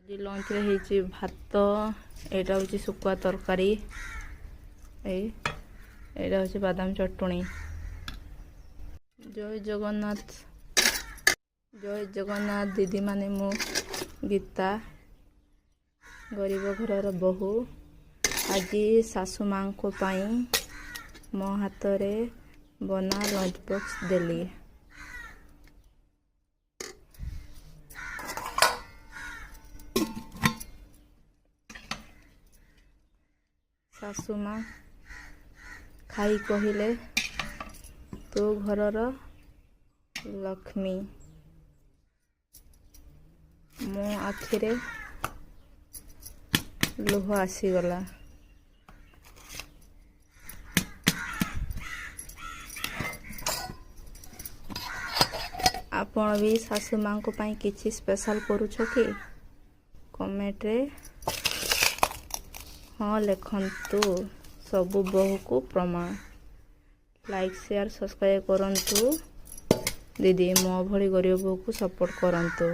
ଆଜି ଲଞ୍ଚରେ ହେଇଛି ଭାତ, ଏଇଟା ହେଉଛି ଶୁଖୁଆ ତରକାରୀ, ଏଇଟା ହେଉଛି ବାଦାମ ଚଟଣି। ଜୟ ଜଗନ୍ନାଥ, ଜୟ ଜଗନ୍ନାଥ ଦିଦିମାନେ। ମୁଁ ଗୀତା, ଗରିବ ଘରର ବୋହୂ। ଆଜି ଶାଶୁ ମାଙ୍କ ପାଇଁ ମୋ ହାତରେ ବନା ଲଞ୍ଚ ବକ୍ସ ଦେଲି। ଶାଶୁ ମା ଖାଇ କହିଲେ, ତୁ ଘରର ଲକ୍ଷ୍ମୀ। ମୋ ଆଖିରେ ଲୁହ ଆସିଗଲା। ଆପଣ ବି ଶାଶୁ ମାଙ୍କ ପାଇଁ କିଛି ସ୍ପେଶାଲ କରୁଛ କି? କମେଣ୍ଟରେ ହଁ ଲେଖନ୍ତୁ। ସବୁ ବୋହୂକୁ ପ୍ରମାଣ। ଲାଇକ୍, ସେୟାର, ସବସ୍କ୍ରାଇବ୍ କରନ୍ତୁ। ଦିଦି ମୋ ଭଳି ଗରିବ ବୋହୂକୁ ସପୋର୍ଟ କରନ୍ତୁ।